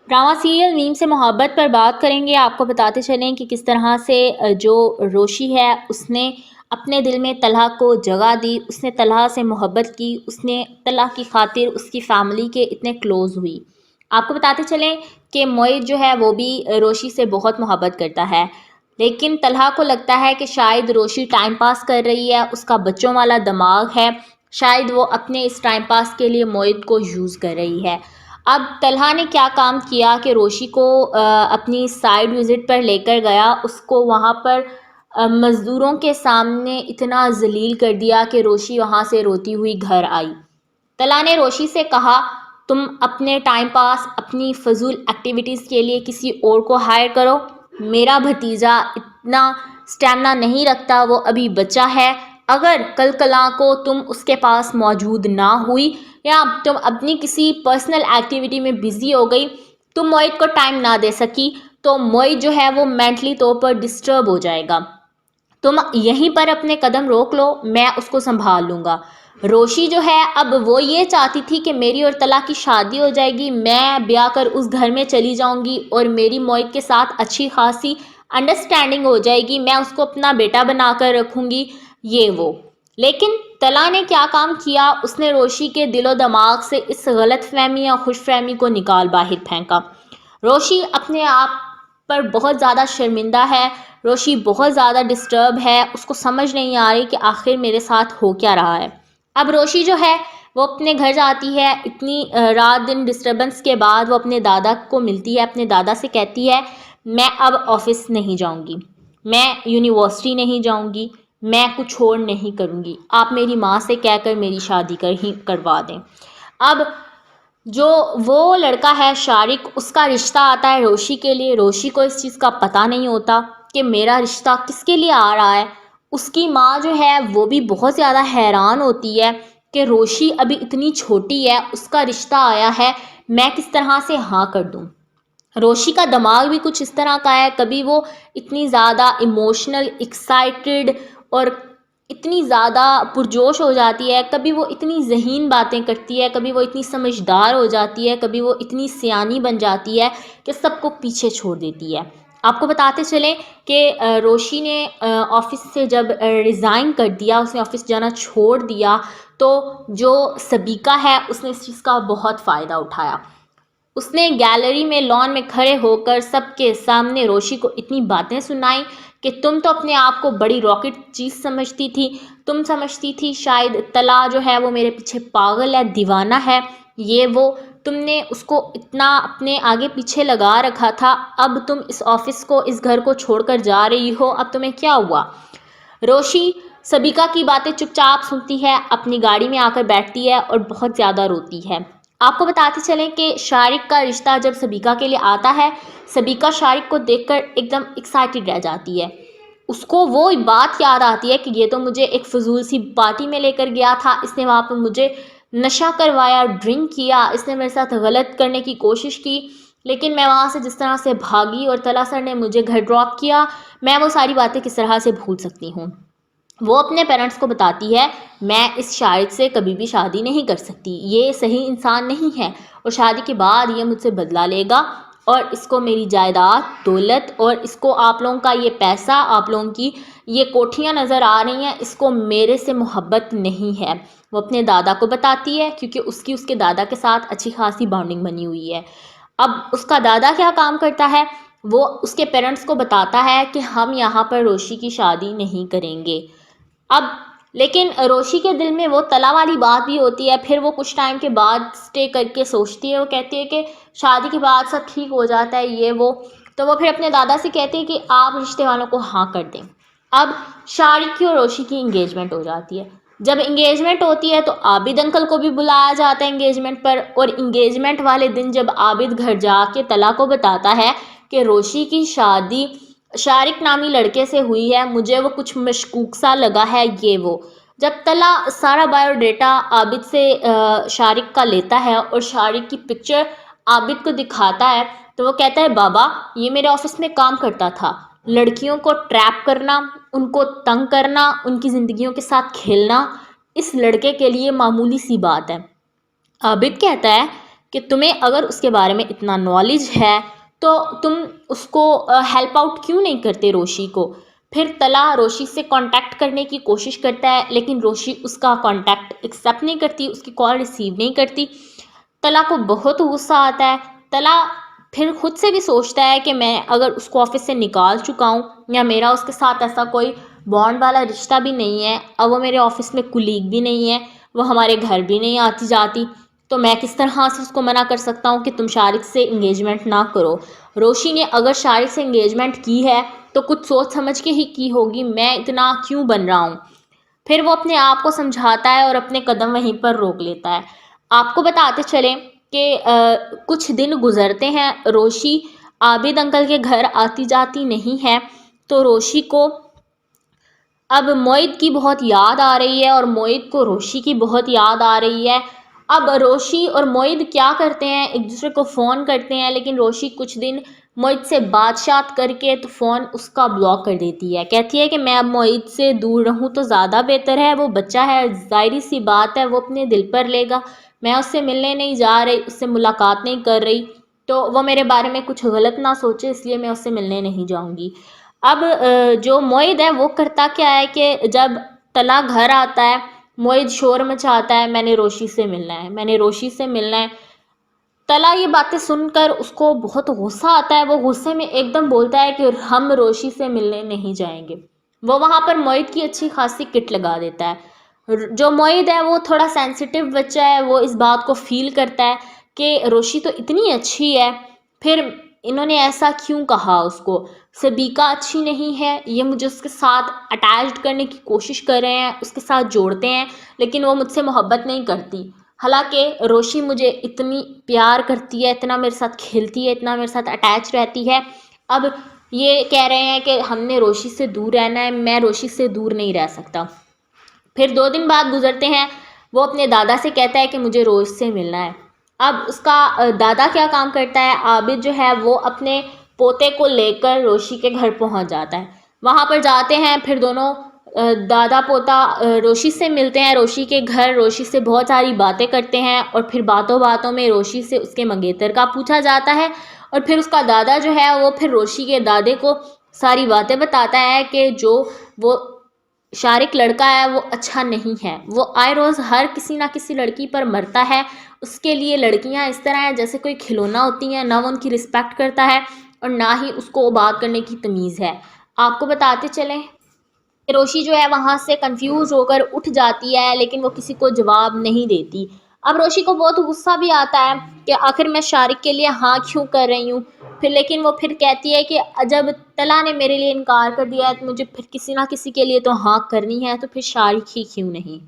Drama serial نیم سے محبت پر بات کریں گے۔ آپ کو بتاتے چلیں کہ کس طرح سے جو روشی ہے اس نے اپنے دل میں طلحہ کو جگہ دی، اس نے طلحہ سے محبت کی، اس نے طلحہ کی خاطر اس کی فیملی کے اتنے کلوز ہوئی۔ آپ کو بتاتے چلیں کہ معید جو ہے وہ بھی روشی سے بہت محبت کرتا ہے، لیکن طلحہ کو لگتا ہے کہ شاید روشی ٹائم پاس کر رہی ہے، اس کا بچوں والا دماغ ہے، شاید وہ اپنے اس ٹائم پاس کے لیے معید کو یوز کر رہی ہے۔ اب طلحہ نے کیا کام کیا کہ روشی کو اپنی سائیڈ وزٹ پر لے کر گیا، اس کو وہاں پر مزدوروں کے سامنے اتنا ذلیل کر دیا کہ روشی وہاں سے روتی ہوئی گھر آئی۔ طلحہ نے روشی سے کہا تم اپنے ٹائم پاس اپنی فضول ایکٹیویٹیز کے لیے کسی اور کو ہائر کرو، میرا بھتیجا اتنا سٹیمنا نہیں رکھتا، وہ ابھی بچہ ہے، اگر کل کلاں کو تم اس کے پاس موجود نہ ہوئی یا تم اپنی کسی پرسنل ایکٹیویٹی میں بزی ہو گئی، تم معید کو ٹائم نہ دے سکی تو معید جو ہے وہ مینٹلی طور پر ڈسٹرب ہو جائے گا، تم یہیں پر اپنے قدم روک لو، میں اس کو سنبھال لوں گا۔ روشی جو ہے اب وہ یہ چاہتی تھی کہ میری اور طلحہ کی شادی ہو جائے گی، میں بیاہ کر اس گھر میں چلی جاؤں گی اور میری معید کے ساتھ اچھی خاصی انڈرسٹینڈنگ ہو جائے گی، میں اس کو اپنا بیٹا بنا کر رکھوں گی، یہ وہ۔ لیکن طلحہ نے کیا کام کیا، اس نے روشی کے دل و دماغ سے اس غلط فہمی یا خوش فہمی کو نکال باہر پھینکا۔ روشی اپنے آپ پر بہت زیادہ شرمندہ ہے، روشی بہت زیادہ ڈسٹرب ہے، اس کو سمجھ نہیں آ رہی کہ آخر میرے ساتھ ہو کیا رہا ہے۔ اب روشی جو ہے وہ اپنے گھر جاتی ہے، اتنی رات دن ڈسٹربنس کے بعد وہ اپنے دادا کو ملتی ہے، اپنے دادا سے کہتی ہے میں اب آفس نہیں جاؤں گی، میں یونیورسٹی نہیں جاؤں گی، میں کچھ اور نہیں کروں گی، آپ میری ماں سے کہہ کر میری شادی کروا دیں۔ اب جو وہ لڑکا ہے شارق، اس کا رشتہ آتا ہے روشی کے لیے، روشی کو اس چیز کا پتہ نہیں ہوتا کہ میرا رشتہ کس کے لیے آ رہا ہے۔ اس کی ماں جو ہے وہ بھی بہت زیادہ حیران ہوتی ہے کہ روشی ابھی اتنی چھوٹی ہے، اس کا رشتہ آیا ہے، میں کس طرح سے ہاں کر دوں۔ روشی کا دماغ بھی کچھ اس طرح کا ہے، کبھی وہ اتنی زیادہ ایموشنل ایکسائٹڈ اور اتنی زیادہ پرجوش ہو جاتی ہے، کبھی وہ اتنی ذہین باتیں کرتی ہے، کبھی وہ اتنی سمجھدار ہو جاتی ہے، کبھی وہ اتنی سیانی بن جاتی ہے کہ سب کو پیچھے چھوڑ دیتی ہے۔ آپ کو بتاتے چلیں کہ روشی نے آفس سے جب ریزائن کر دیا، اس نے آفس جانا چھوڑ دیا، تو جو سبیکہ ہے اس نے اس چیز کا بہت فائدہ اٹھایا۔ اس نے گیلری میں لان میں کھڑے ہو کر سب کے سامنے روشی کو اتنی باتیں سنائیں کہ تم تو اپنے آپ کو بڑی راکٹ چیز سمجھتی تھی، تم سمجھتی تھی شاید طلحہ جو ہے وہ میرے پیچھے پاگل ہے، دیوانہ ہے، یہ وہ، تم نے اس کو اتنا اپنے آگے پیچھے لگا رکھا تھا، اب تم اس آفس کو، اس گھر کو چھوڑ کر جا رہی ہو، اب تمہیں کیا ہوا؟ روشی سبیکہ کی باتیں چپ چاپ سنتی ہے، اپنی گاڑی میں آ کر بیٹھتی ہے اور بہت زیادہ روتی ہے۔ آپ کو بتاتے چلیں کہ شارق کا رشتہ جب سبیکہ کے لیے آتا ہے، سبیکہ شارق کو دیکھ کر ایک دم ایکسائٹڈ رہ جاتی ہے، اس کو وہ بات یاد آتی ہے کہ یہ تو مجھے ایک فضول سی پارٹی میں لے کر گیا تھا، اس نے وہاں پہ مجھے نشہ کروایا، ڈرنک کیا، اس نے میرے ساتھ غلط کرنے کی کوشش کی، لیکن میں وہاں سے جس طرح سے بھاگی اور طلحہ سر نے مجھے گھر ڈراپ کیا، میں وہ ساری باتیں کس طرح سے بھول سکتی ہوں۔ وہ اپنے پیرنٹس کو بتاتی ہے میں اس شارق سے کبھی بھی شادی نہیں کر سکتی، یہ صحیح انسان نہیں ہے اور شادی کے بعد یہ مجھ سے بدلہ لے گا اور اس کو میری جائیداد دولت اور اس کو آپ لوگوں کا یہ پیسہ، آپ لوگوں کی یہ کوٹھیاں نظر آ رہی ہیں، اس کو میرے سے محبت نہیں ہے۔ وہ اپنے دادا کو بتاتی ہے کیونکہ اس کے دادا کے ساتھ اچھی خاصی بانڈنگ بنی ہوئی ہے۔ اب اس کا دادا کیا کام کرتا ہے، وہ اس کے پیرنٹس کو بتاتا ہے کہ ہم یہاں پر روشی کی شادی نہیں کریں گے۔ اب لیکن روشی کے دل میں وہ طلحہ والی بات بھی ہوتی ہے، پھر وہ کچھ ٹائم کے بعد سٹے کر کے سوچتی ہے، وہ کہتی ہے کہ شادی کے بعد سب ٹھیک ہو جاتا ہے، یہ وہ، تو وہ پھر اپنے دادا سے کہتی ہے کہ آپ رشتے والوں کو ہاں کر دیں۔ اب شارق کی اور روشی کی انگیجمنٹ ہو جاتی ہے۔ جب انگیجمنٹ ہوتی ہے تو عابد انکل کو بھی بلایا جاتا ہے انگیجمنٹ پر، اور انگیجمنٹ والے دن جب عابد گھر جا کے طلحہ کو بتاتا ہے کہ روشی کی شادی شارق نامی لڑکے سے ہوئی ہے، مجھے وہ کچھ مشکوک سا لگا ہے، یہ وہ، جب طلحہ سارا بایو ڈیٹا عابد سے شارق کا لیتا ہے اور شارق کی پکچر عابد کو دکھاتا ہے تو وہ کہتا ہے بابا یہ میرے آفس میں کام کرتا تھا، لڑکیوں کو ٹریپ کرنا، ان کو تنگ کرنا، ان کی زندگیوں کے ساتھ کھیلنا اس لڑکے کے لیے معمولی سی بات ہے۔ عابد کہتا ہے کہ تمہیں اگر اس کے بارے میں اتنا نالج ہے تو تم اس کو ہیلپ آؤٹ کیوں نہیں کرتے روشی کو. پھر طلحہ روشی سے کانٹیکٹ کرنے کی کوشش کرتا ہے لیکن روشی اس کا کانٹیکٹ ایکسیپٹ نہیں کرتی، اس کی کال ریسیو نہیں کرتی. طلحہ کو بہت غصہ آتا ہے. طلحہ پھر خود سے بھی سوچتا ہے کہ میں اگر اس کو آفس سے نکال چکا ہوں یا میرا اس کے ساتھ ایسا کوئی بانڈ والا رشتہ بھی نہیں ہے، اب وہ میرے آفس میں کلیگ بھی نہیں ہے، وہ ہمارے گھر بھی نہیں آتی جاتی، تو میں کس طرح سے اس کو منع کر سکتا ہوں کہ تم شارق سے انگیجمنٹ نہ کرو. روشی نے اگر شارق سے انگیجمنٹ کی ہے تو کچھ سوچ سمجھ کے ہی کی ہوگی، میں اتنا کیوں بن رہا ہوں. پھر وہ اپنے آپ کو سمجھاتا ہے اور اپنے قدم وہیں پر روک لیتا ہے. آپ کو بتاتے چلیں کہ کچھ دن گزرتے ہیں، روشی عابد انکل کے گھر آتی جاتی نہیں ہے، تو روشی کو اب معید کی بہت یاد آ رہی ہے اور معید کو روشی کی بہت یاد آ رہی ہے. اب روشی اور معید کیا کرتے ہیں، ایک دوسرے کو فون کرتے ہیں، لیکن روشی کچھ دن معید سے بات کر کے تو فون اس کا بلاک کر دیتی ہے. کہتی ہے کہ میں اب معید سے دور رہوں تو زیادہ بہتر ہے، وہ بچہ ہے، ظاہری سی بات ہے وہ اپنے دل پر لے گا، میں اس سے ملنے نہیں جا رہی، اس سے ملاقات نہیں کر رہی تو وہ میرے بارے میں کچھ غلط نہ سوچے، اس لیے میں اس سے ملنے نہیں جاؤں گی. اب جو معید ہے وہ کرتا کیا ہے کہ جب طلحہ گھر آتا ہے، معید شور مچاتا ہے، میں نے روشی سے ملنا ہے، میں نے روشی سے ملنا ہے. طلحہ یہ باتیں سن کر اس کو بہت غصہ آتا ہے، وہ غصے میں ایک دم بولتا ہے کہ ہم روشی سے ملنے نہیں جائیں گے. وہ وہاں پر معید کی اچھی خاصی کٹ لگا دیتا ہے. جو معید ہے وہ تھوڑا سینسیٹیو بچہ ہے، وہ اس بات کو فیل کرتا ہے کہ روشی تو اتنی اچھی ہے، پھر انہوں نے ایسا کیوں کہا اس کو، سبیکہ اچھی نہیں ہے، یہ مجھے اس کے ساتھ اٹیچڈ کرنے کی کوشش کر رہے ہیں، اس کے ساتھ جوڑتے ہیں، لیکن وہ مجھ سے محبت نہیں کرتی. حالانکہ روشی مجھے اتنی پیار کرتی ہے، اتنا میرے ساتھ کھیلتی ہے، اتنا میرے ساتھ اٹیچ رہتی ہے. اب یہ کہہ رہے ہیں کہ ہم نے روشی سے دور رہنا ہے، میں روشی سے دور نہیں رہ سکتا. پھر 2 دن بعد گزرتے ہیں، وہ اپنے دادا سے کہتا ہے کہ مجھے روز سے ملنا ہے. اب اس کا دادا کیا کام کرتا ہے، عابد جو ہے وہ اپنے پوتے کو لے کر روشی کے گھر پہنچ جاتا ہے. وہاں پر جاتے ہیں، پھر دونوں دادا پوتا روشی سے ملتے ہیں، روشی کے گھر روشی سے بہت ساری باتیں کرتے ہیں، اور پھر باتوں باتوں میں روشی سے اس کے منگیتر کا پوچھا جاتا ہے، اور پھر اس کا دادا جو ہے وہ پھر روشی کے دادے کو ساری باتیں بتاتا ہے کہ جو وہ شارق لڑکا ہے وہ اچھا نہیں ہے، وہ آئے روز ہر کسی نہ کسی لڑکی پر مرتا ہے، اس کے لیے لڑکیاں اس طرح ہیں جیسے کوئی کھلونا ہوتی ہیں، نہ وہ ان کی رسپیکٹ کرتا ہے اور نہ ہی اس کو بات کرنے کی تمیز ہے. آپ کو بتاتے چلیں روشی جو ہے وہاں سے کنفیوز ہو کر اٹھ جاتی ہے، لیکن وہ کسی کو جواب نہیں دیتی. اب روشی کو بہت غصہ بھی آتا ہے کہ آخر میں شارق کے لیے ہاں کیوں کر رہی ہوں، لیکن وہ پھر کہتی ہے کہ جب طلحہ نے میرے لیے انکار کر دیا ہے تو مجھے پھر کسی نہ کسی کے لیے تو ہاں کرنی ہے، تو پھر شارق ہی کیوں نہیں.